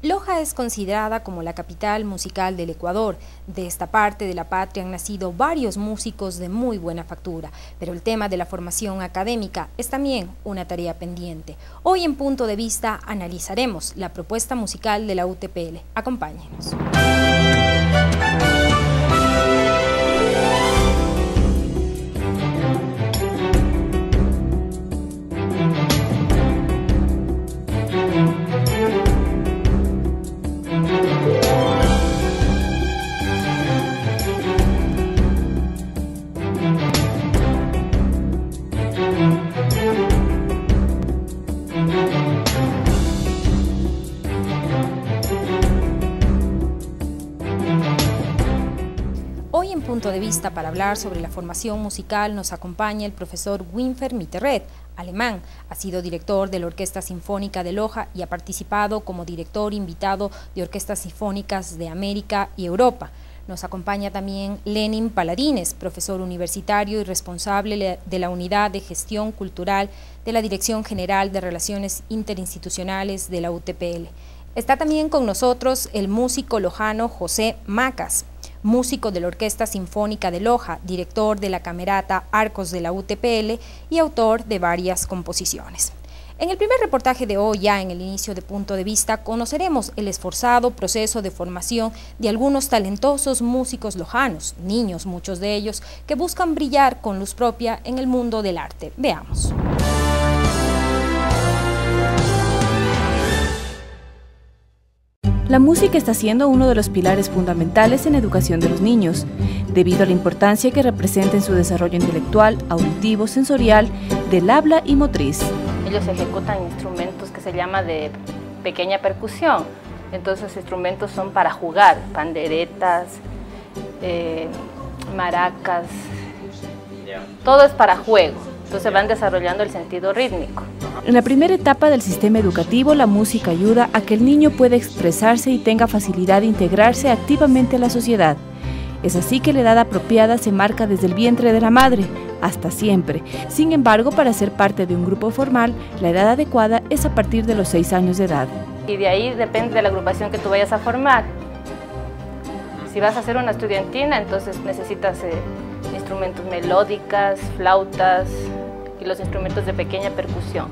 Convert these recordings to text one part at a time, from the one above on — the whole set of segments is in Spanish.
Loja es considerada como la capital musical del Ecuador. De esta parte de la patria han nacido varios músicos de muy buena factura, pero el tema de la formación académica es también una tarea pendiente. Hoy en Punto de Vista analizaremos la propuesta musical de la UTPL. Acompáñenos. Hoy en Punto de Vista, para hablar sobre la formación musical, nos acompaña el profesor Winfried Mitterreth, alemán. Ha sido director de la Orquesta Sinfónica de Loja y ha participado como director invitado de orquestas sinfónicas de América y Europa. Nos acompaña también Lenin Paladines, profesor universitario y responsable de la Unidad de Gestión Cultural de la Dirección General de Relaciones Interinstitucionales de la UTPL. Está también con nosotros el músico lojano José Macas, músico de la Orquesta Sinfónica de Loja, director de la Camerata Arcos de la UTPL y autor de varias composiciones. En el primer reportaje de hoy, ya en el inicio de Punto de Vista, conoceremos el esforzado proceso de formación de algunos talentosos músicos lojanos, niños muchos de ellos, que buscan brillar con luz propia en el mundo del arte. Veamos. La música está siendo uno de los pilares fundamentales en la educación de los niños, debido a la importancia que representa en su desarrollo intelectual, auditivo, sensorial, del habla y motriz. Ellos ejecutan instrumentos que se llama de pequeña percusión, entonces los instrumentos son para jugar, panderetas, maracas, todo es para juego. Entonces van desarrollando el sentido rítmico. En la primera etapa del sistema educativo, la música ayuda a que el niño pueda expresarse y tenga facilidad de integrarse activamente a la sociedad. Es así que la edad apropiada se marca desde el vientre de la madre, hasta siempre. Sin embargo, para ser parte de un grupo formal, la edad adecuada es a partir de los 6 años de edad. Y de ahí depende de la agrupación que tú vayas a formar. Si vas a hacer una estudiantina, entonces necesitas instrumentos melódicas, flautas y los instrumentos de pequeña percusión,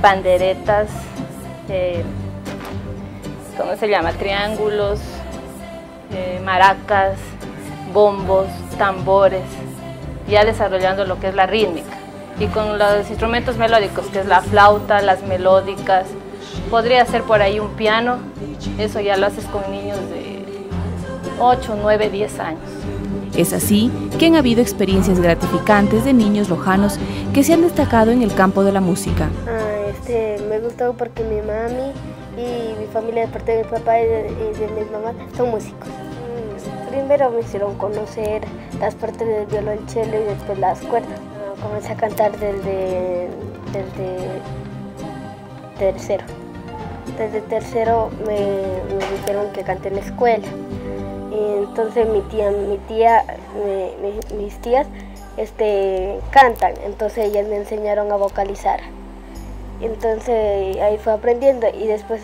panderetas, ¿cómo se llama? Triángulos, maracas, bombos, tambores, ya desarrollando lo que es la rítmica. Y con los instrumentos melódicos, que es la flauta, las melódicas, podría ser por ahí un piano, eso ya lo haces con niños de 8, 9, 10 años. Es así que han habido experiencias gratificantes de niños lojanos que se han destacado en el campo de la música. Me gustó porque mi mami y mi familia, de parte de mi papá y de mi mamá, son músicos. Primero me hicieron conocer las partes del violonchelo y después las cuerdas. Comencé a cantar desde tercero. Desde tercero me dijeron que canté en la escuela. Y entonces mis tías cantan, entonces ellas me enseñaron a vocalizar. Entonces ahí fue aprendiendo y después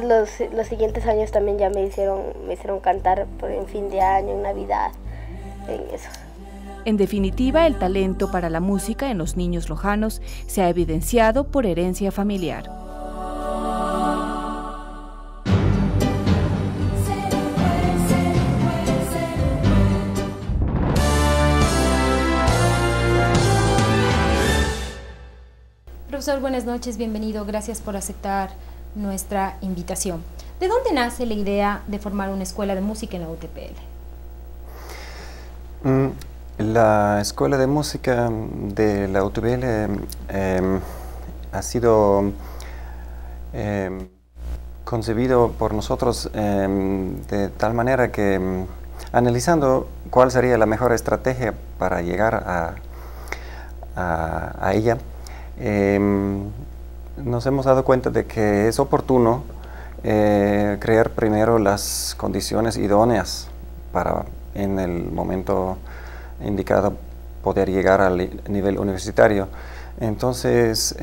los siguientes años también ya me hicieron cantar en fin de año, en Navidad, en eso. En definitiva, el talento para la música en los niños lojanos se ha evidenciado por herencia familiar. Profesor, buenas noches, bienvenido, gracias por aceptar nuestra invitación. ¿De dónde nace la idea de formar una escuela de música en la UTPL? La escuela de música de la UTPL ha sido concebido por nosotros de tal manera que, analizando cuál sería la mejor estrategia para llegar a ella, nos hemos dado cuenta de que es oportuno crear primero las condiciones idóneas para en el momento indicado poder llegar al nivel universitario. Entonces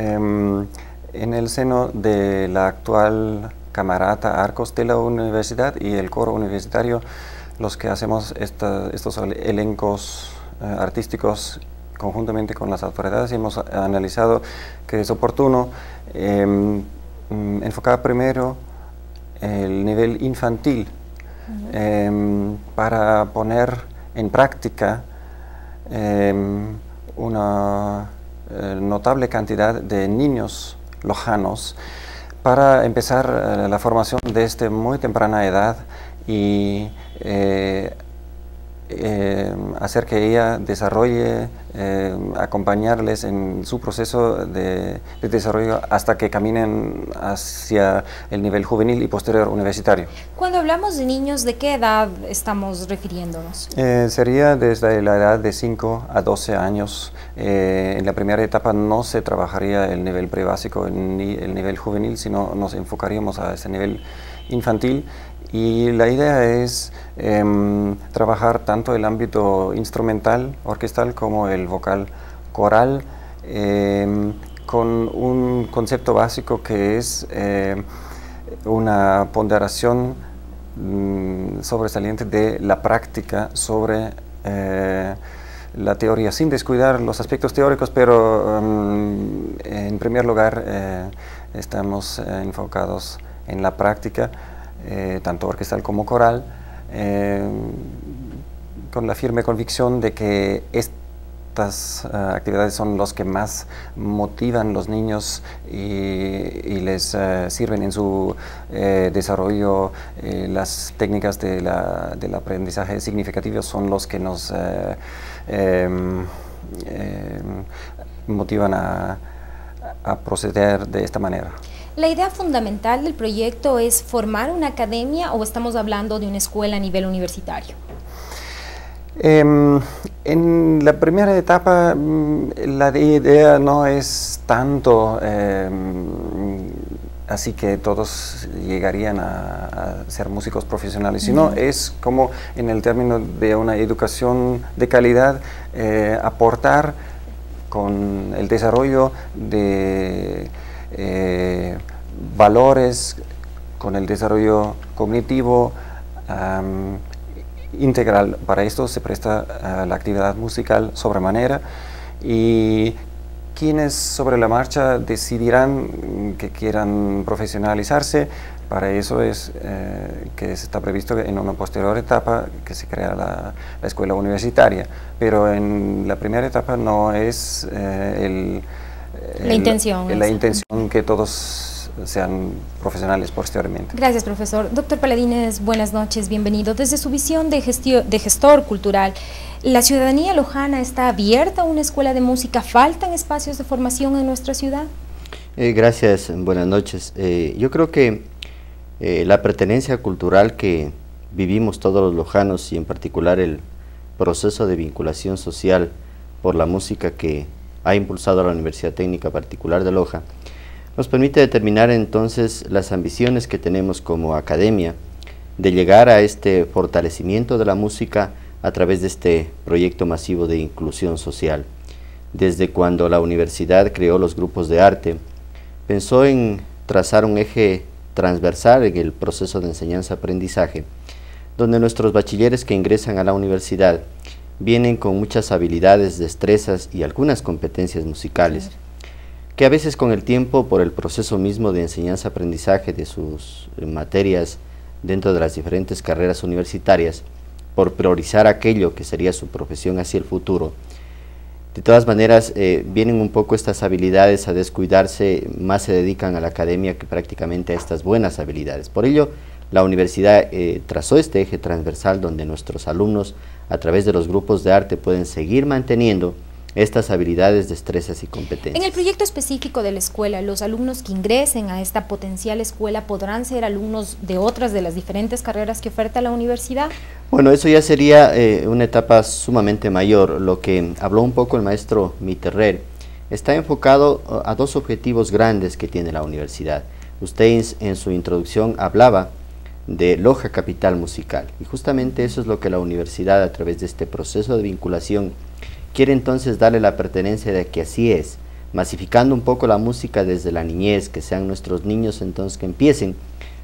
en el seno de la actual Camerata Arcos de la universidad y el coro universitario, los que hacemos estos elencos artísticos conjuntamente con las autoridades, hemos analizado que es oportuno enfocar primero el nivel infantil para poner en práctica una notable cantidad de niños lojanos para empezar la formación desde muy temprana edad y hacer que ella desarrolle, acompañarles en su proceso de desarrollo hasta que caminen hacia el nivel juvenil y posterior universitario. Cuando hablamos de niños, ¿de qué edad estamos refiriéndonos? Sería desde la edad de 5 a 12 años. En la primera etapa no se trabajaría el nivel prebásico ni el nivel juvenil, sino nos enfocaríamos a ese nivel infantil. Y la idea es trabajar tanto el ámbito instrumental, orquestal, como el vocal coral, con un concepto básico que es una ponderación sobresaliente de la práctica sobre la teoría, sin descuidar los aspectos teóricos, pero en primer lugar estamos enfocados en la práctica, tanto orquestal como coral, con la firme convicción de que estas actividades son los que más motivan a los niños y les sirven en su desarrollo. Las técnicas del aprendizaje significativo son los que nos motivan a proceder de esta manera. ¿La idea fundamental del proyecto es formar una academia o estamos hablando de una escuela a nivel universitario? En la primera etapa la idea no es tanto así que todos llegarían a ser músicos profesionales, sino es como en el término de una educación de calidad, aportar con el desarrollo de valores, con el desarrollo cognitivo integral. Para esto se presta la actividad musical sobremanera, y quienes sobre la marcha decidirán que quieran profesionalizarse, para eso es que está previsto en una posterior etapa que se crea la escuela universitaria, pero en la primera etapa no es la intención que todos sean profesionales posteriormente. Gracias, profesor. Doctor Paladines, buenas noches, bienvenido. Desde su visión de gestor cultural, ¿la ciudadanía lojana está abierta a una escuela de música? ¿Faltan espacios de formación en nuestra ciudad? Gracias, buenas noches. Yo creo que la pertenencia cultural que vivimos todos los lojanos, y en particular el proceso de vinculación social por la música que ha impulsado a la Universidad Técnica Particular de Loja, nos permite determinar entonces las ambiciones que tenemos como academia de llegar a este fortalecimiento de la música a través de este proyecto masivo de inclusión social. Desde cuando la universidad creó los grupos de arte, pensó en trazar un eje transversal en el proceso de enseñanza-aprendizaje, donde nuestros bachilleres que ingresan a la universidad vienen con muchas habilidades, destrezas y algunas competencias musicales, que a veces con el tiempo, por el proceso mismo de enseñanza-aprendizaje de sus materias dentro de las diferentes carreras universitarias, por priorizar aquello que sería su profesión hacia el futuro, de todas maneras vienen un poco estas habilidades a descuidarse, más se dedican a la academia que prácticamente a estas buenas habilidades. Por ello, la universidad trazó este eje transversal donde nuestros alumnos, a través de los grupos de arte, pueden seguir manteniendo estas habilidades, destrezas y competencias. En el proyecto específico de la escuela, ¿los alumnos que ingresen a esta potencial escuela podrán ser alumnos de otras de las diferentes carreras que oferta la universidad? Bueno, eso ya sería una etapa sumamente mayor. Lo que habló un poco el maestro Mitterreit está enfocado a dos objetivos grandes que tiene la universidad. Usted en su introducción hablaba de Loja Capital Musical, y justamente eso es lo que la universidad, a través de este proceso de vinculación, quiere entonces darle la pertenencia de que así es, masificando un poco la música desde la niñez, que sean nuestros niños entonces que empiecen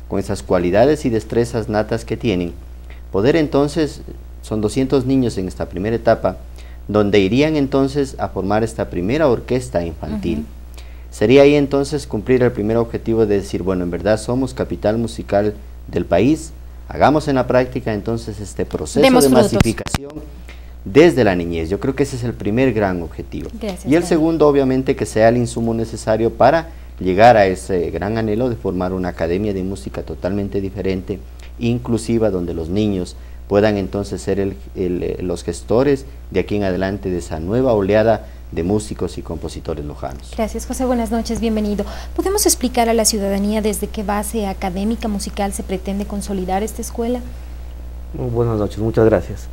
con esas cualidades y destrezas natas que tienen, poder entonces, son 200 niños en esta primera etapa, donde irían entonces a formar esta primera orquesta infantil. Sería ahí entonces cumplir el primer objetivo de decir, bueno, en verdad somos capital musical del país, hagamos en la práctica entonces este proceso de masificación desde la niñez. Yo creo que ese es el primer gran objetivo. Gracias, y el segundo, obviamente, que sea el insumo necesario para llegar a ese gran anhelo de formar una academia de música totalmente diferente, inclusiva, donde los niños puedan entonces ser los gestores de aquí en adelante de esa nueva oleada de músicos y compositores lojanos. Gracias, José, buenas noches, bienvenido. ¿Podemos explicar a la ciudadanía desde qué base académica musical se pretende consolidar esta escuela? Buenas noches, muchas gracias.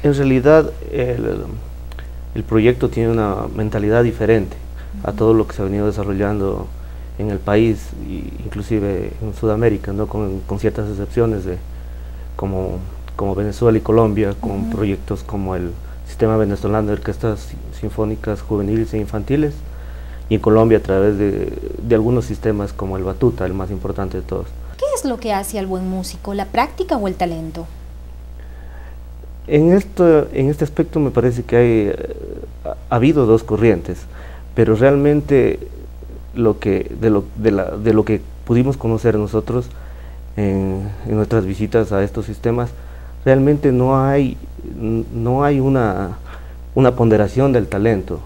En realidad el proyecto tiene una mentalidad diferente a todo lo que se ha venido desarrollando en el país, inclusive en Sudamérica, ¿no? con ciertas excepciones como Venezuela y Colombia, con proyectos como el Sistema Venezolano de Orquestas Sinfónicas Juveniles e Infantiles, y en Colombia a través de algunos sistemas como el Batuta, el más importante de todos. ¿Qué es lo que hace al buen músico, la práctica o el talento? En este aspecto me parece que ha habido dos corrientes, pero realmente de lo que pudimos conocer nosotros en nuestras visitas a estos sistemas, realmente no hay una ponderación del talento.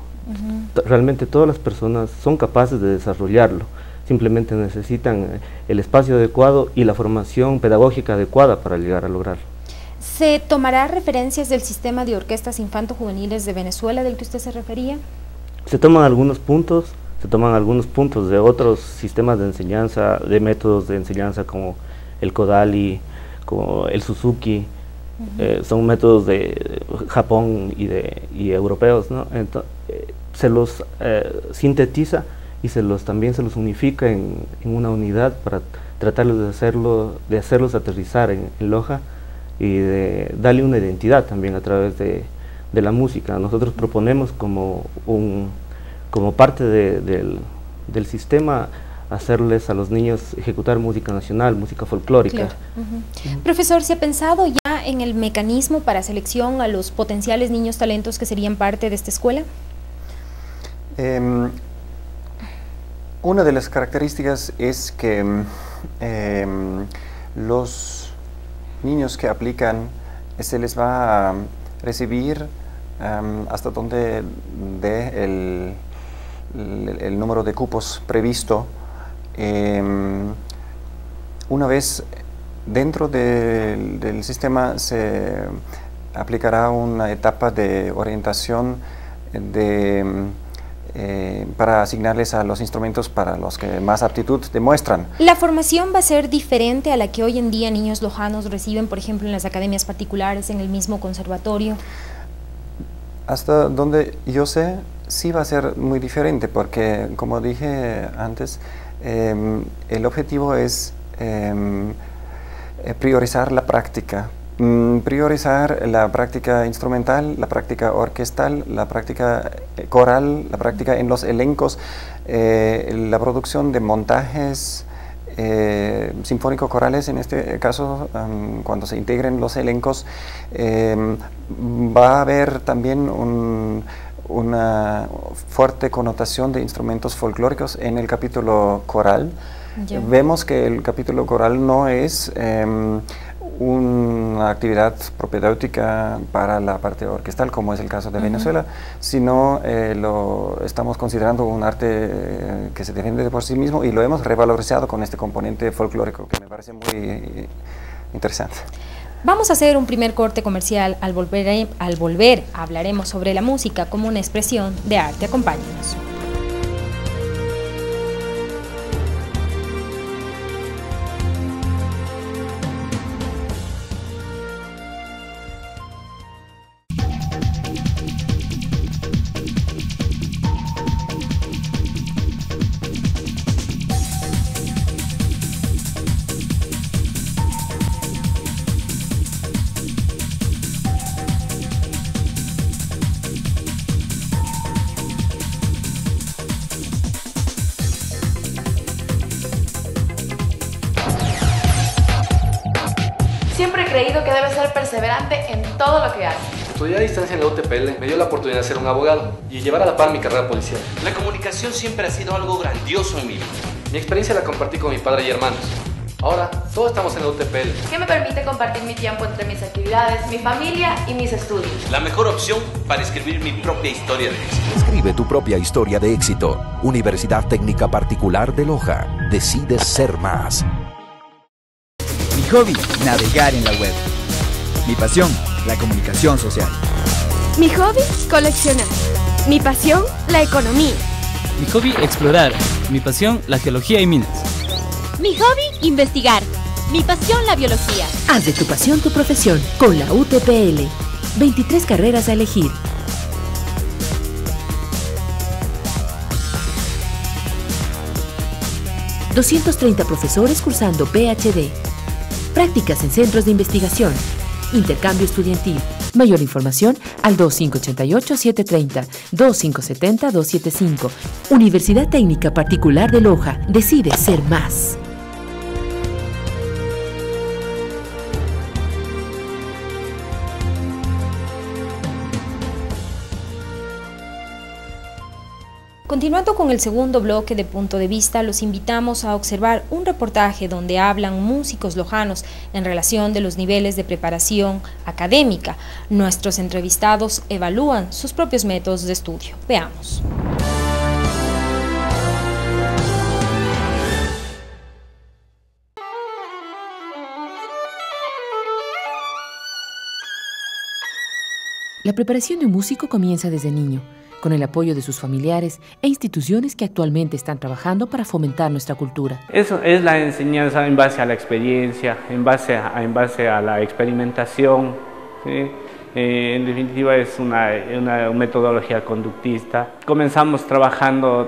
Realmente todas las personas son capaces de desarrollarlo, simplemente necesitan el espacio adecuado y la formación pedagógica adecuada para llegar a lograrlo. ¿Se tomará referencias del sistema de orquestas infanto-juveniles de Venezuela del que usted se refería? Se toman algunos puntos de otros sistemas de enseñanza, de métodos de enseñanza como el Kodali, como el Suzuki, son métodos de Japón y europeos, ¿no? Entonces, se los sintetiza y también se los unifica en una unidad para tratar de hacerlos aterrizar en Loja y de darle una identidad también a través de la música. Nosotros proponemos como parte del sistema hacerles a los niños ejecutar música nacional, música folclórica. Claro. Profesor, ¿se ha pensado ya en el mecanismo para selección a los potenciales niños talentos que serían parte de esta escuela? Una de las características es que los niños que aplican se les va a recibir hasta donde dé el número de cupos previsto. Una vez dentro del sistema se aplicará una etapa de orientación para asignarles a los instrumentos para los que más aptitud demuestran. ¿La formación va a ser diferente a la que hoy en día niños lojanos reciben, por ejemplo, en las academias particulares, en el mismo conservatorio? Hasta donde yo sé, sí va a ser muy diferente, porque, como dije antes, el objetivo es priorizar la práctica. Priorizar la práctica instrumental, la práctica orquestal, la práctica coral, la práctica en los elencos, la producción de montajes sinfónico-corales, en este caso, cuando se integren los elencos, va a haber también una fuerte connotación de instrumentos folclóricos en el capítulo coral. Vemos que el capítulo coral no es una actividad propedéutica para la parte orquestal, como es el caso de Venezuela, sino lo estamos considerando un arte que se defiende de por sí mismo, y lo hemos revalorizado con este componente folclórico que me parece muy interesante. Vamos a hacer un primer corte comercial. Al volver hablaremos sobre la música como una expresión de arte. Acompáñenos. creído que debes ser perseverante en todo lo que haces. Estudiar a distancia en la UTPL me dio la oportunidad de ser un abogado y llevar a la par mi carrera policial. La comunicación siempre ha sido algo grandioso en mi vida. Mi experiencia la compartí con mi padre y hermanos. Ahora, todos estamos en la UTPL. ¿Qué me permite compartir mi tiempo entre mis actividades, mi familia y mis estudios? La mejor opción para escribir mi propia historia de éxito. Escribe tu propia historia de éxito. Universidad Técnica Particular de Loja. Decides ser más. Mi hobby, navegar en la web. Mi pasión, la comunicación social. Mi hobby, coleccionar. Mi pasión, la economía. Mi hobby, explorar. Mi pasión, la geología y minas. Mi hobby, investigar. Mi pasión, la biología. Haz de tu pasión tu profesión con la UTPL. 23 carreras a elegir. ...230 profesores cursando PhD... ...prácticas en centros de investigación... ...intercambio estudiantil... Mayor información al 2588-730, 2570-275... Universidad Técnica Particular de Loja. Decide ser más. Continuando con el segundo bloque de Punto de Vista, los invitamos a observar un reportaje donde hablan músicos lojanos en relación de los niveles de preparación académica. Nuestros entrevistados evalúan sus propios métodos de estudio. Veamos. La preparación de un músico comienza desde niño, con el apoyo de sus familiares e instituciones que actualmente están trabajando para fomentar nuestra cultura. Eso es la enseñanza en base a la experiencia, en base a la experimentación, ¿sí? En definitiva es una metodología conductista. Comenzamos trabajando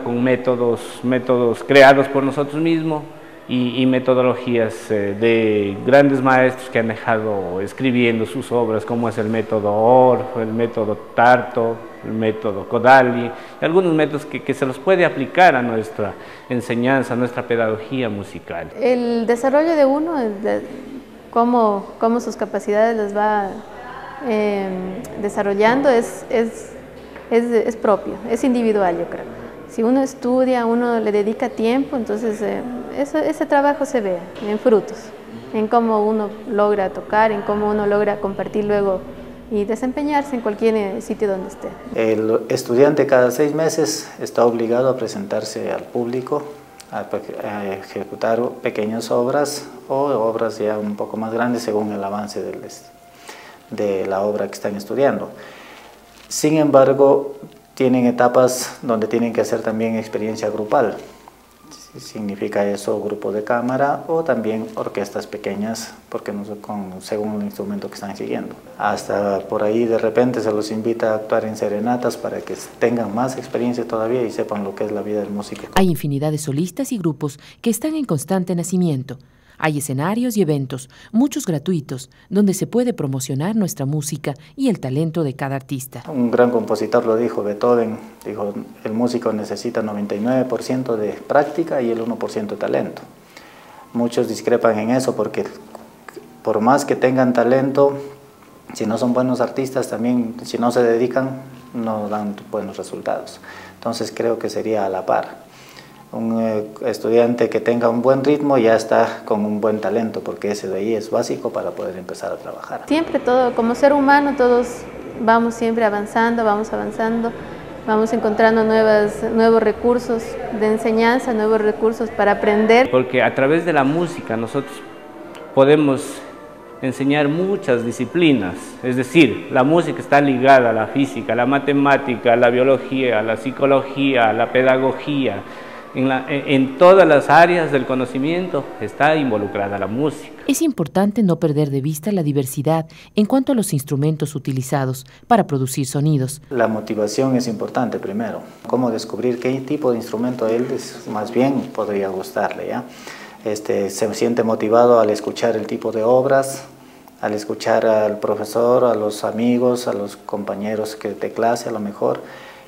con métodos creados por nosotros mismos y metodologías de grandes maestros que han dejado escribiendo sus obras, como es el método Orff, el método Tarto, el método Kodali, y algunos métodos que se los puede aplicar a nuestra enseñanza, a nuestra pedagogía musical. El desarrollo de uno, cómo sus capacidades las va desarrollando es propio, es individual, yo creo. Si uno estudia, uno le dedica tiempo, entonces ese trabajo se ve en frutos, en cómo uno logra tocar, en cómo uno logra compartir luego y desempeñarse en cualquier sitio donde esté. El estudiante cada 6 meses está obligado a presentarse al público, a ejecutar pequeñas obras o obras ya un poco más grandes según el avance de la obra que están estudiando. Sin embargo, tienen etapas donde tienen que hacer también experiencia grupal. Significa eso grupo de cámara o también orquestas pequeñas, porque no según el instrumento que están siguiendo. Hasta por ahí de repente se los invita a actuar en serenatas para que tengan más experiencia todavía y sepan lo que es la vida del músico. Hay infinidad de solistas y grupos que están en constante nacimiento. Hay escenarios y eventos, muchos gratuitos, donde se puede promocionar nuestra música y el talento de cada artista. Un gran compositor lo dijo, Beethoven, dijo, el músico necesita 99% de práctica y el 1% de talento. Muchos discrepan en eso porque por más que tengan talento, si no son buenos artistas, también si no se dedican, no dan buenos resultados. Entonces creo que sería a la par. Un estudiante que tenga un buen ritmo ya está con un buen talento, porque ese de ahí es básico para poder empezar a trabajar. Siempre todo, como ser humano, todos vamos siempre avanzando, vamos encontrando nuevos recursos de enseñanza, nuevos recursos para aprender. Porque a través de la música nosotros podemos enseñar muchas disciplinas, es decir, la música está ligada a la física, a la matemática, a la biología, a la psicología, a la pedagogía. En todas las áreas del conocimiento está involucrada la música. Es importante no perder de vista la diversidad en cuanto a los instrumentos utilizados para producir sonidos. La motivación es importante primero. Cómo descubrir qué tipo de instrumento a él más bien podría gustarle, ¿ya? Se siente motivado al escuchar el tipo de obras, al escuchar al profesor, a los amigos, a los compañeros de clase a lo mejor,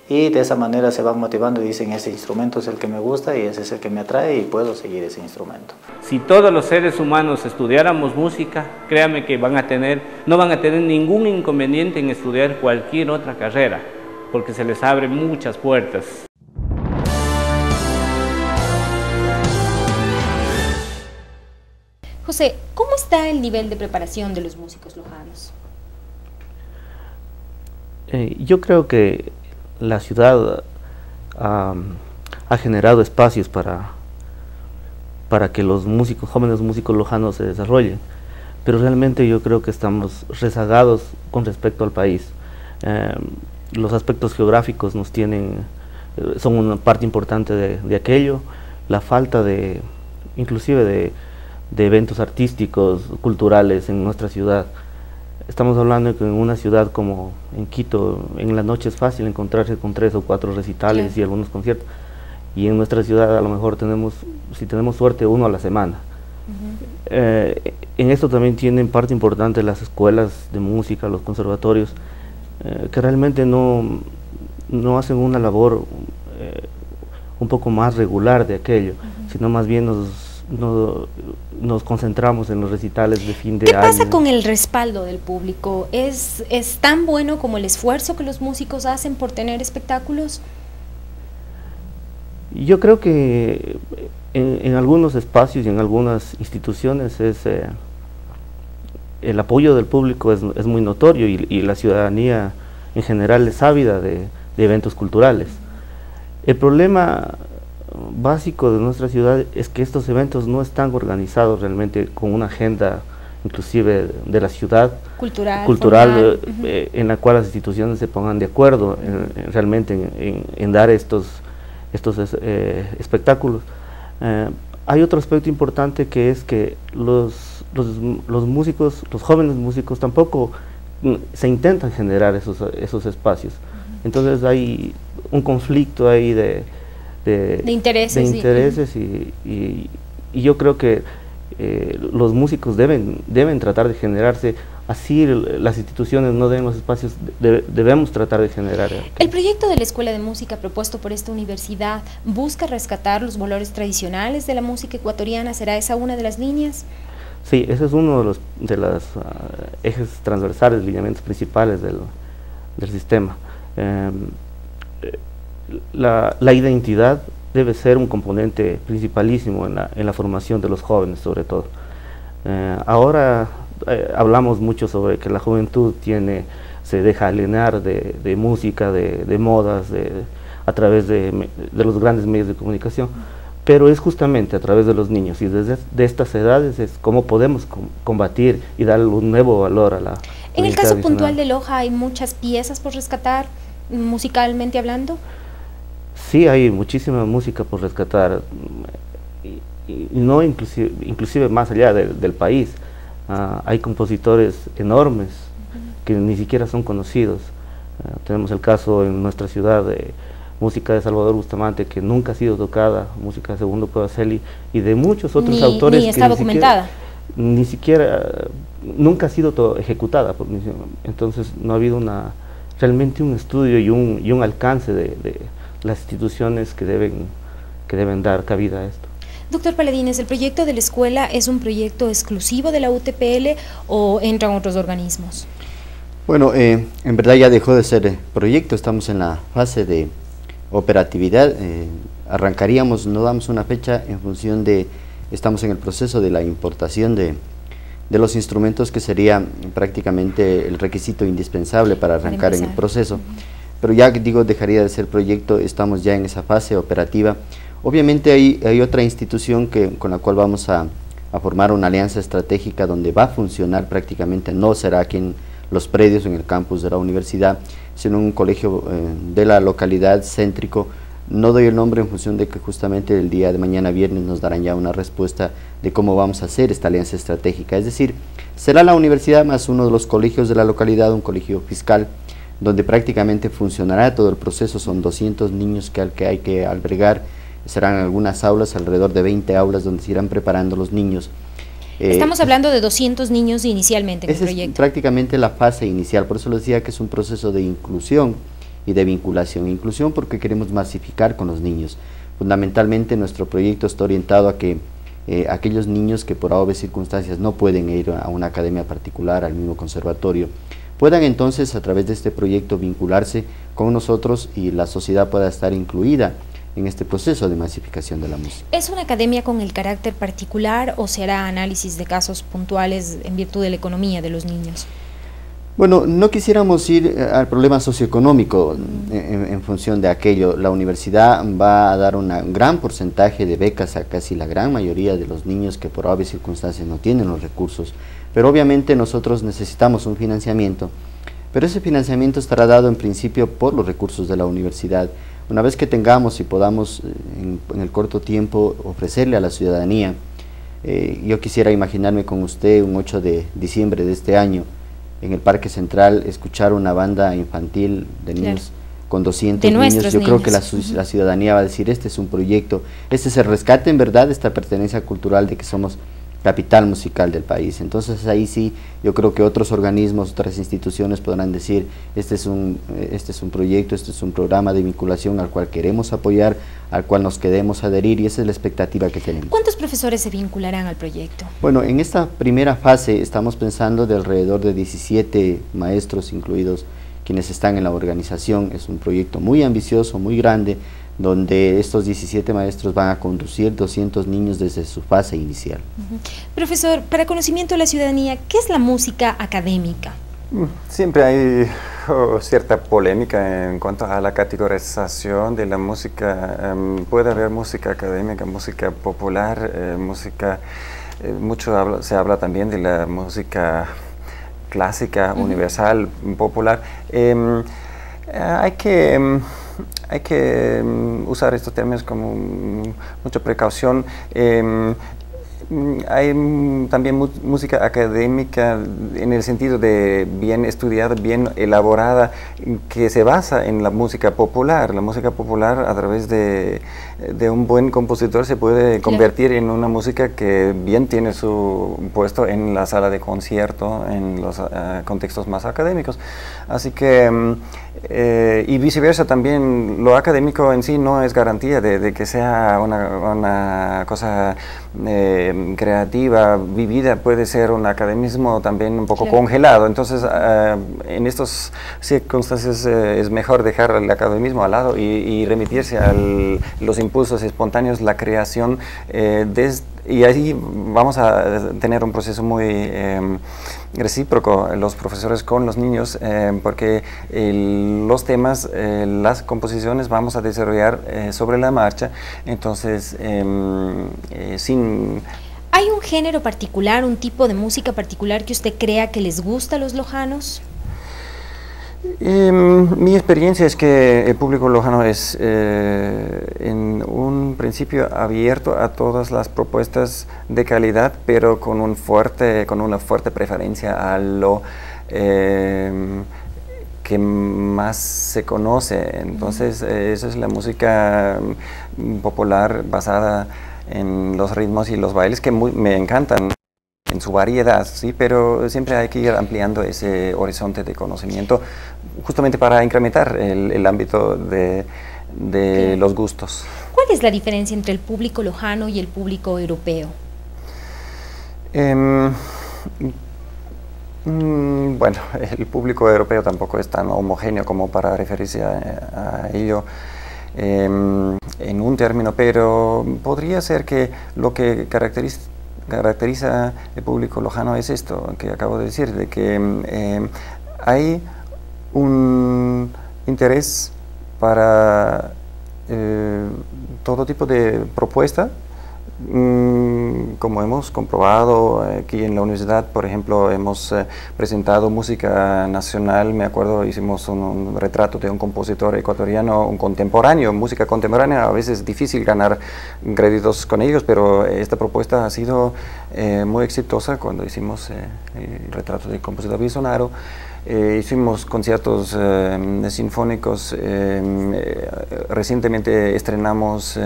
y de esa manera se van motivando y dicen ese instrumento es el que me gusta y ese es el que me atrae y puedo seguir ese instrumento. Si todos los seres humanos estudiáramos música, créanme que no van a tener ningún inconveniente en estudiar cualquier otra carrera, porque se les abren muchas puertas. José, ¿cómo está el nivel de preparación de los músicos lojanos? Yo creo que la ciudad ha generado espacios para que los jóvenes músicos lojanos se desarrollen, pero realmente yo creo que estamos rezagados con respecto al país. Los aspectos geográficos son una parte importante de aquello, la falta inclusive de eventos artísticos, culturales en nuestra ciudad. Estamos hablando de que en una ciudad como en Quito, en la noche es fácil encontrarse con 3 o 4 recitales y algunos conciertos, y en nuestra ciudad a lo mejor si tenemos suerte, 1 a la semana. En esto también tienen parte importante las escuelas de música, los conservatorios, que realmente no hacen una labor un poco más regular de aquello, sino más bien nos concentramos en los recitales de fin de año. ¿Qué pasa con el respaldo del público? ¿Es tan bueno como el esfuerzo que los músicos hacen por tener espectáculos? Yo creo que en algunos espacios y en algunas instituciones el apoyo del público es muy notorio y la ciudadanía en general es ávida de eventos culturales. El problema básico de nuestra ciudad es que estos eventos no están organizados realmente con una agenda inclusive de la ciudad cultural en la cual las instituciones se pongan de acuerdo realmente en dar estos espectáculos. Hay otro aspecto importante, que es que los músicos, los jóvenes músicos tampoco se intentan generar esos espacios. Entonces hay un conflicto ahí de intereses y yo creo que los músicos deben tratar de generarse, así las instituciones no den los espacios, debemos tratar de generar. El proyecto de la Escuela de Música propuesto por esta universidad busca rescatar los valores tradicionales de la música ecuatoriana. ¿Será esa una de las líneas? Sí, ese es uno de los ejes transversales, lineamientos principales del sistema. La identidad debe ser un componente principalísimo en la formación de los jóvenes, sobre todo. Ahora hablamos mucho sobre que la juventud se deja alienar de música, de modas, a través de los grandes medios de comunicación, pero es justamente a través de los niños y desde estas edades es como podemos combatir y darle un nuevo valor a la En el caso puntual de Loja, ¿hay muchas piezas por rescatar, musicalmente hablando? Sí, hay muchísima música por rescatar, y no inclusive más allá del país. Hay compositores enormes que ni siquiera son conocidos. Tenemos el caso en nuestra ciudad de música de Salvador Bustamante, que nunca ha sido tocada, música de Segundo Coaselli, y de muchos otros autores ni está documentada. Ni siquiera, nunca ha sido ejecutada. Entonces no ha habido realmente un estudio y un alcance de las instituciones que deben dar cabida a esto. Doctor Paladines, ¿el proyecto de la escuela es un proyecto exclusivo de la UTPL o entran otros organismos? Bueno, en verdad ya dejó de ser proyecto, estamos en la fase de operatividad, arrancaríamos, no damos una fecha en función de, estamos en el proceso de la importación de los instrumentos, que sería prácticamente el requisito indispensable para arrancar en el proceso. Pero ya digo, dejaría de ser proyecto, estamos ya en esa fase operativa. Obviamente hay otra institución con la cual vamos a formar una alianza estratégica donde va a funcionar prácticamente, no será aquí en los predios, en el campus de la universidad, sino en un colegio de la localidad céntrico. No doy el nombre en función de que justamente el día de mañana viernes nos darán ya una respuesta de cómo vamos a hacer esta alianza estratégica. Es decir, será la universidad más uno de los colegios de la localidad, un colegio fiscal, donde prácticamente funcionará todo el proceso. Son 200 niños que hay que albergar, serán algunas aulas, alrededor de 20 aulas donde se irán preparando los niños. Estamos hablando de 200 niños inicialmente en el proyecto. Es prácticamente la fase inicial, por eso les decía que es un proceso de inclusión y de vinculación e inclusión, porque queremos masificar con los niños. Fundamentalmente nuestro proyecto está orientado a que aquellos niños que por obvias circunstancias no pueden ir a una academia particular, al mismo conservatorio, puedan entonces a través de este proyecto vincularse con nosotros y la sociedad pueda estar incluida en este proceso de masificación de la música. ¿Es una academia con el carácter particular o se hará análisis de casos puntuales en virtud de la economía de los niños? Bueno, no quisiéramos ir al problema socioeconómico en función de aquello. La universidad va a dar un gran porcentaje de becas a casi la gran mayoría de los niños que por obvias circunstancias no tienen los recursos, pero obviamente nosotros necesitamos un financiamiento, pero ese financiamiento estará dado en principio por los recursos de la universidad. Una vez que tengamos y podamos en el corto tiempo ofrecerle a la ciudadanía, yo quisiera imaginarme con usted un 8 de diciembre de este año, en el Parque Central, escuchar una banda infantil de niños con 200 niños. Yo creo que la ciudadanía va a decir, este es un proyecto, este es el rescate en verdad de esta pertenencia cultural de que somos capital musical del país. Entonces ahí sí, yo creo que otros organismos, otras instituciones podrán decir, este es un proyecto, este es un programa de vinculación al cual queremos apoyar, al cual nos queremos adherir, y esa es la expectativa que tenemos. ¿Cuántos profesores se vincularán al proyecto? Bueno, en esta primera fase estamos pensando de alrededor de 17 maestros incluidos quienes están en la organización. Es un proyecto muy ambicioso, muy grande, donde estos 17 maestros van a conducir 200 niños desde su fase inicial. Profesor, para conocimiento de la ciudadanía, ¿qué es la música académica? Siempre hay cierta polémica en cuanto a la categorización de la música. Puede haber música académica, música popular, se habla también de la música clásica, universal, popular. Hay que usar estos términos con mucha precaución. Hay también música académica en el sentido de bien estudiada, bien elaborada, que se basa en la música popular. La música popular, a través de un buen compositor, se puede convertir en una música que bien tiene su puesto en la sala de concierto, en los contextos más académicos. Así que, y viceversa también, lo académico en sí no es garantía de que sea una cosa creativa, vivida. Puede ser un academismo también un poco congelado. Entonces, en estas circunstancias es mejor dejar el academismo al lado y remitirse a los impulsos espontáneos, la creación, y ahí vamos a tener un proceso muy recíproco, los profesores con los niños, porque los temas, las composiciones vamos a desarrollar sobre la marcha. Entonces, ¿hay un género particular, un tipo de música particular que usted crea que les gusta a los lojanos? Mi experiencia es que el público lojano es en un principio abierto a todas las propuestas de calidad, pero con una fuerte preferencia a lo que más se conoce. Entonces, esa es la música popular basada en los ritmos y los bailes que me encantan en su variedad, sí, pero siempre hay que ir ampliando ese horizonte de conocimiento justamente para incrementar el ámbito de los gustos. ¿Cuál es la diferencia entre el público lojano y el público europeo? Bueno, el público europeo tampoco es tan homogéneo como para referirse a ello en un término, pero podría ser que lo que caracteriza el público lojano es esto que acabo de decir, de que hay un interés para todo tipo de propuesta. Como hemos comprobado aquí en la universidad, por ejemplo, hemos presentado música nacional. Me acuerdo, hicimos un retrato de un compositor ecuatoriano, un contemporáneo, música contemporánea. A veces es difícil ganar créditos con ellos, pero esta propuesta ha sido muy exitosa cuando hicimos el retrato del compositor Bisonaro. Hicimos conciertos sinfónicos, recientemente estrenamos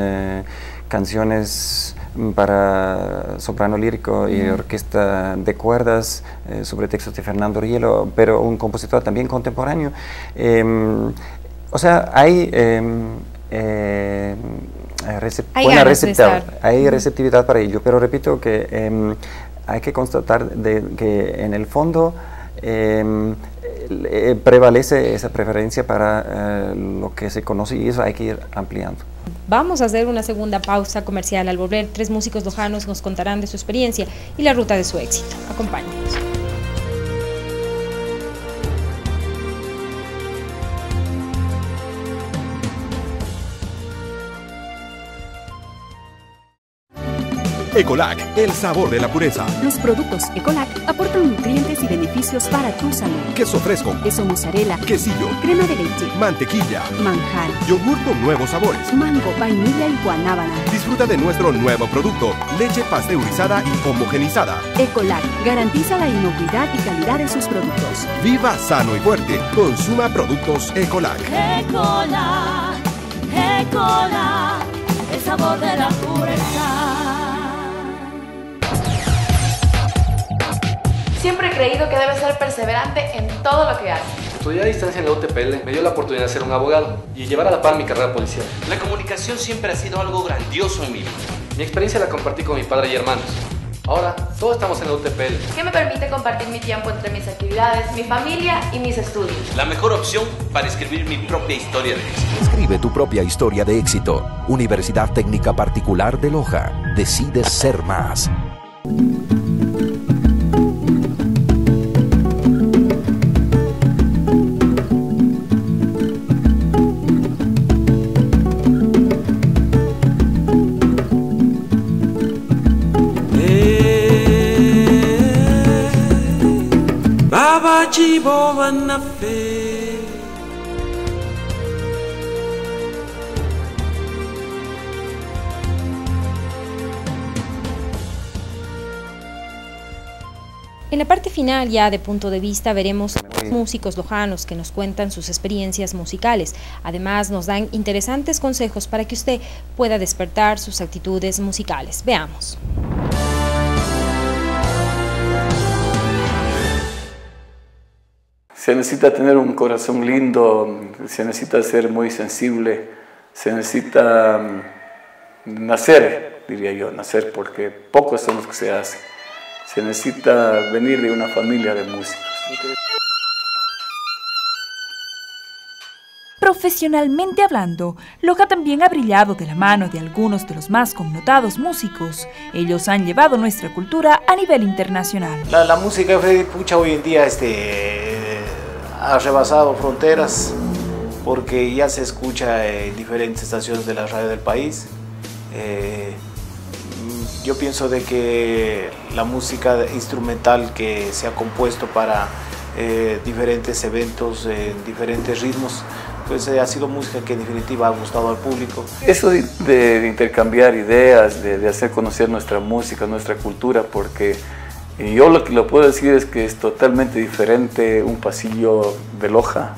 canciones para soprano lírico y orquesta de cuerdas sobre textos de Fernando Rielo, pero un compositor también contemporáneo. O sea, hay receptividad para ello, pero repito que hay que constatar que en el fondo prevalece esa preferencia para lo que se conoce y eso hay que ir ampliando. Vamos a hacer una segunda pausa comercial. Al volver, 3 músicos lojanos nos contarán de su experiencia y la ruta de su éxito. Acompáñenos. Ecolac, el sabor de la pureza. Los productos Ecolac aportan nutrientes y beneficios para tu salud. Queso fresco, queso mozzarella, quesillo, crema de leche, mantequilla, manjar, yogur con nuevos sabores, mango, vainilla y guanábana. Disfruta de nuestro nuevo producto, leche pasteurizada y homogenizada. Ecolac garantiza la inocuidad y calidad de sus productos. Viva sano y fuerte. Consuma productos Ecolac. Ecolac, Ecolac, el sabor de la pureza. Siempre he creído que debes ser perseverante en todo lo que haces. Estudiar a distancia en la UTPL me dio la oportunidad de ser un abogado y llevar a la par mi carrera policial. La comunicación siempre ha sido algo grandioso en mi vida. Mi experiencia la compartí con mi padre y hermanos. Ahora, todos estamos en la UTPL. ¿Qué me permite compartir mi tiempo entre mis actividades, mi familia y mis estudios? La mejor opción para escribir mi propia historia de éxito. Escribe tu propia historia de éxito. Universidad Técnica Particular de Loja. Decides ser más. En la parte final, ya de punto de vista, veremos músicos lojanos que nos cuentan sus experiencias musicales. Además, nos dan interesantes consejos para que usted pueda despertar sus actitudes musicales. Veamos. Se necesita tener un corazón lindo, se necesita ser muy sensible, se necesita nacer, diría yo, nacer, porque pocos son los que se hacen. Se necesita venir de una familia de músicos. Profesionalmente hablando, Loja también ha brillado de la mano de algunos de los más connotados músicos. Ellos han llevado nuestra cultura a nivel internacional. La música de Freddy Pucha hoy en día ha rebasado fronteras porque ya se escucha en diferentes estaciones de la radio del país. Yo pienso de que la música instrumental que se ha compuesto para diferentes eventos, diferentes ritmos, pues ha sido música que en definitiva ha gustado al público. Eso de intercambiar ideas, de hacer conocer nuestra música, nuestra cultura, porque yo lo que lo puedo decir es que es totalmente diferente un pasillo de Loja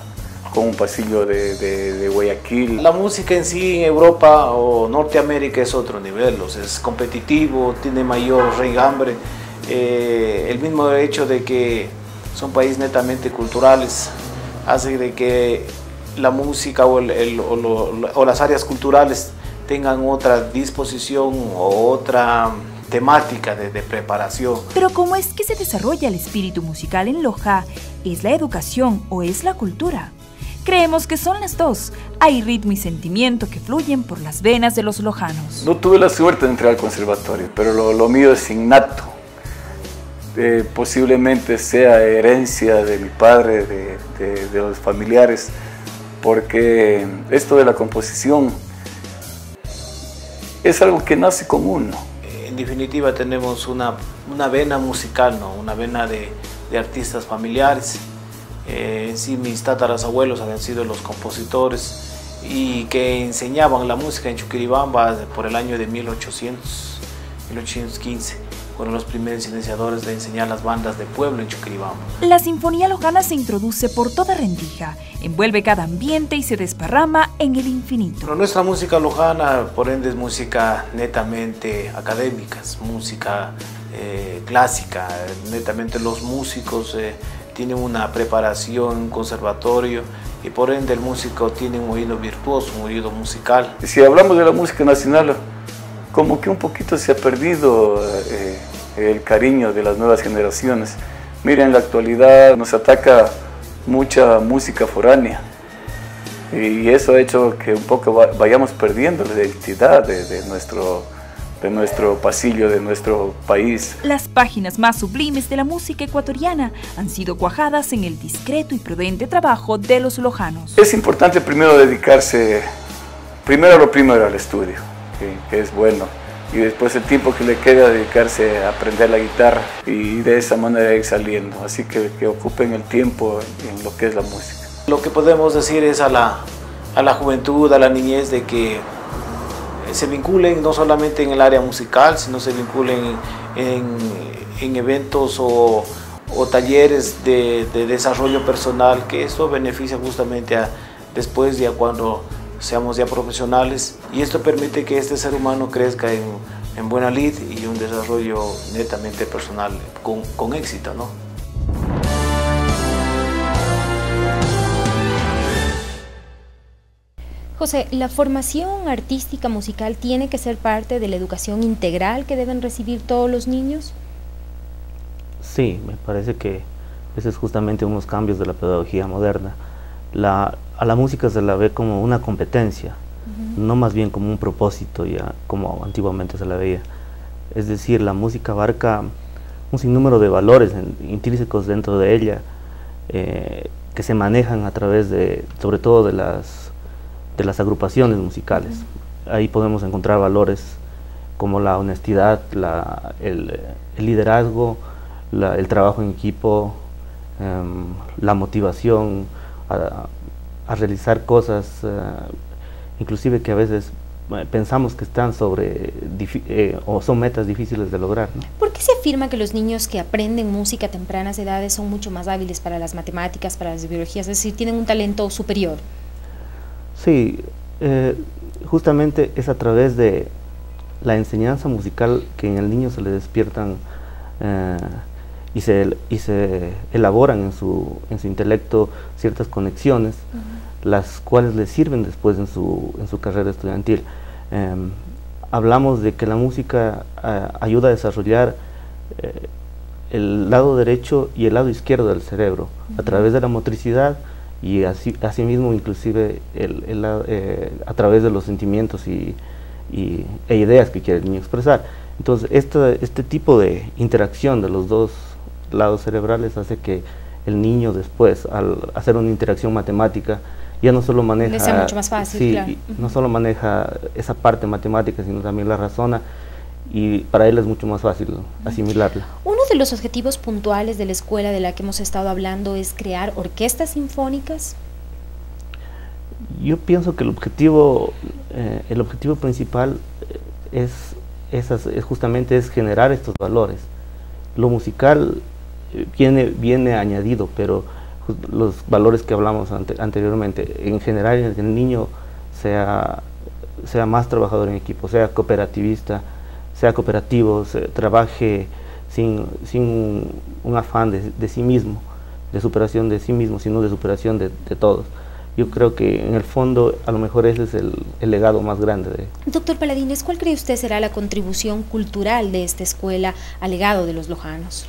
con un pasillo de Guayaquil. La música en sí en Europa o Norteamérica es otro nivel, o sea, es competitivo, tiene mayor raigambre. El mismo hecho de que son países netamente culturales hace de que la música o las áreas culturales tengan otra disposición o otra temática de preparación. Pero ¿cómo es que se desarrolla el espíritu musical en Loja? ¿Es la educación o es la cultura? Creemos que son las dos. Hay ritmo y sentimiento que fluyen por las venas de los lojanos. No tuve la suerte de entrar al conservatorio, pero lo mío es innato. Posiblemente sea herencia de mi padre, de los familiares, porque esto de la composición es algo que nace con uno. En definitiva tenemos una vena musical, ¿no? Una vena de artistas familiares. En sí mis tatarabuelos habían sido los compositores y que enseñaban la música en Chuquiribamba por el año de 1815. Fueron los primeros iniciadores de enseñar las bandas de pueblo en Chuquiribamba. La Sinfonía Lojana se introduce por toda Rendija, envuelve cada ambiente y se desparrama en el infinito. Pero nuestra música lojana, por ende, es música netamente académica, es música clásica, netamente los músicos tienen una preparación, un conservatorio y por ende el músico tiene un oído virtuoso, un oído musical. Si hablamos de la música nacional, como que un poquito se ha perdido el cariño de las nuevas generaciones. Miren, en la actualidad nos ataca mucha música foránea y eso ha hecho que un poco vayamos perdiendo la identidad de nuestro pasillo, de nuestro país. Las páginas más sublimes de la música ecuatoriana han sido cuajadas en el discreto y prudente trabajo de los lojanos. Es importante primero dedicarse, primero al estudio, que es bueno, y después el tiempo que le queda dedicarse a aprender la guitarra y de esa manera ir saliendo, así que ocupen el tiempo en lo que es la música. Lo que podemos decir es a la juventud, a la niñez, de que se vinculen no solamente en el área musical, sino se vinculen en eventos o talleres de desarrollo personal, que esto beneficia justamente después ya cuando seamos ya profesionales, y esto permite que este ser humano crezca en buena lid y un desarrollo netamente personal con éxito, ¿no? José, ¿la formación artística musical tiene que ser parte de la educación integral que deben recibir todos los niños? Sí, me parece que ese es justamente unos cambios de la pedagogía moderna. A la música se la ve como una competencia, no más bien como un propósito, ya como antiguamente se la veía. Es decir, la música abarca un sinnúmero de valores intrínsecos dentro de ella, que se manejan a través sobre todo de las agrupaciones musicales. Ahí podemos encontrar valores como la honestidad, el liderazgo, el trabajo en equipo, la motivación a realizar cosas, inclusive que a veces pensamos que están o son metas difíciles de lograr, ¿no? ¿Por qué se afirma que los niños que aprenden música a tempranas edades son mucho más hábiles para las matemáticas, para las biologías, es decir, tienen un talento superior? Sí, justamente es a través de la enseñanza musical que en el niño se le despiertan y se elaboran en su intelecto ciertas conexiones, las cuales le sirven después en su carrera estudiantil. Hablamos de que la música ayuda a desarrollar el lado derecho y el lado izquierdo del cerebro, a través de la motricidad y asimismo inclusive a través de los sentimientos e ideas que quiere el niño expresar. Entonces este tipo de interacción de los dos lados cerebrales hace que el niño después, al hacer una interacción matemática, ya no solo maneja, le sea mucho más fácil, sí, claro. No solo maneja esa parte matemática, sino también la razona, y para él es mucho más fácil asimilarla. Uno de los objetivos puntuales de la escuela de la que hemos estado hablando es crear orquestas sinfónicas. Yo pienso que el objetivo principal es justamente generar estos valores. Lo musical viene añadido, pero los valores que hablamos anteriormente, en general el niño sea más trabajador en equipo, sea cooperativista, sea cooperativo, trabaje sin un afán de sí mismo, de superación de sí mismo, sino de superación de todos. Yo creo que en el fondo a lo mejor ese es el legado más grande. Doctor Paladines, ¿cuál cree usted será la contribución cultural de esta escuela al legado de los lojanos?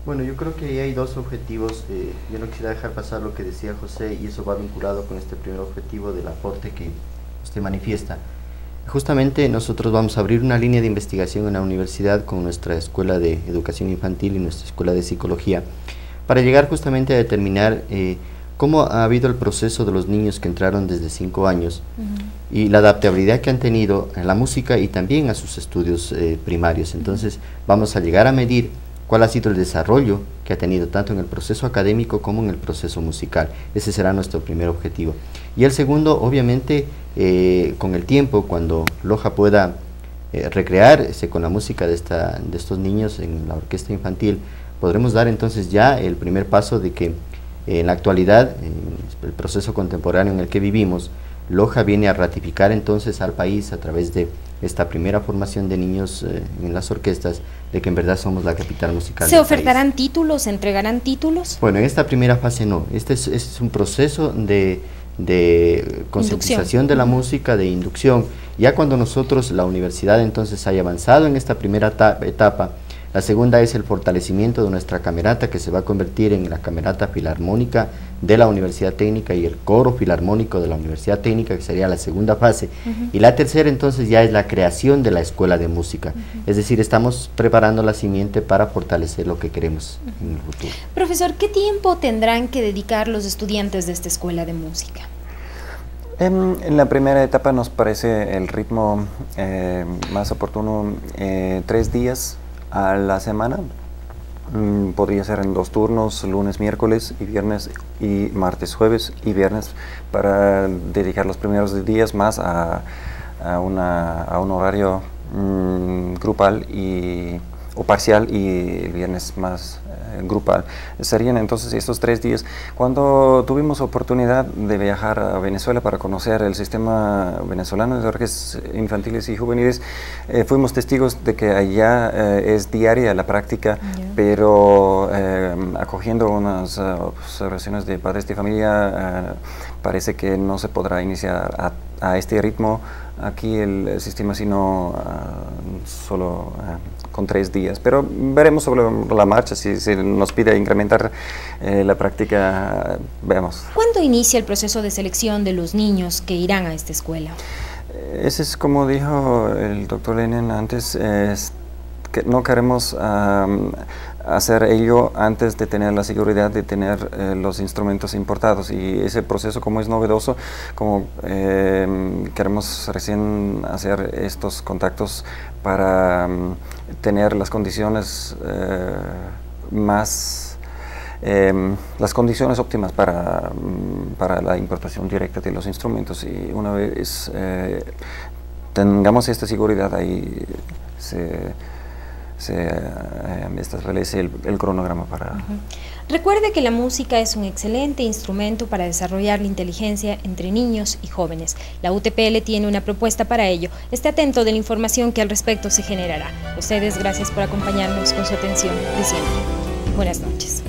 Bueno, yo creo que ahí hay dos objetivos. Yo no quisiera dejar pasar lo que decía José, y eso va vinculado con este primer objetivo del aporte que usted manifiesta. Justamente nosotros vamos a abrir una línea de investigación en la universidad con nuestra Escuela de Educación Infantil y nuestra Escuela de Psicología, para llegar justamente a determinar cómo ha habido el proceso de los niños que entraron desde 5 años y la adaptabilidad que han tenido en la música y también a sus estudios primarios. Entonces vamos a llegar a medir cuál ha sido el desarrollo que ha tenido tanto en el proceso académico como en el proceso musical. Ese será nuestro primer objetivo. Y el segundo, obviamente, con el tiempo, cuando Loja pueda recrearse con la música de estos niños en la orquesta infantil, podremos dar entonces ya el primer paso de que en la actualidad, en el proceso contemporáneo en el que vivimos, Loja viene a ratificar entonces al país a través de esta primera formación de niños en las orquestas, de que en verdad somos la capital musical. ¿Se ofertarán títulos, se entregarán títulos? Bueno, en esta primera fase no, este es un proceso de concientización de la música, de inducción. Ya cuando nosotros, la universidad entonces haya avanzado en esta primera etapa, la segunda es el fortalecimiento de nuestra camerata, que se va a convertir en la camerata filarmónica de la Universidad Técnica y el coro filarmónico de la Universidad Técnica, que sería la segunda fase. Y la tercera entonces ya es la creación de la escuela de música. Es decir, estamos preparando la simiente para fortalecer lo que queremos en el futuro. Profesor, ¿qué tiempo tendrán que dedicar los estudiantes de esta escuela de música? En la primera etapa nos parece el ritmo más oportuno 3 días a la semana. Podría ser en 2 turnos, lunes, miércoles y viernes, y martes, jueves y viernes, para dedicar los primeros días más a un horario grupal o parcial, y el viernes más grupal. Serían entonces estos 3 días. Cuando tuvimos oportunidad de viajar a Venezuela para conocer el sistema venezolano de orquestas infantiles y juveniles, fuimos testigos de que allá es diaria la práctica, pero acogiendo unas observaciones de padres de familia, parece que no se podrá iniciar a este ritmo aquí el sistema, sino solo con 3 días. Pero veremos sobre la marcha, si se nos pide incrementar la práctica, veamos. ¿Cuándo inicia el proceso de selección de los niños que irán a esta escuela? Ese es, como dijo el doctor Lenin antes, que no queremos hacer ello antes de tener la seguridad de tener los instrumentos importados, y ese proceso, como es novedoso, como queremos recién hacer estos contactos para tener las condiciones las condiciones óptimas para la importación directa de los instrumentos, y una vez tengamos esta seguridad, ahí se establece el cronograma para... Recuerde que la música es un excelente instrumento para desarrollar la inteligencia entre niños y jóvenes. La UTPL tiene una propuesta para ello. Esté atento de la información que al respecto se generará. A ustedes, gracias por acompañarnos con su atención de siempre. Buenas noches.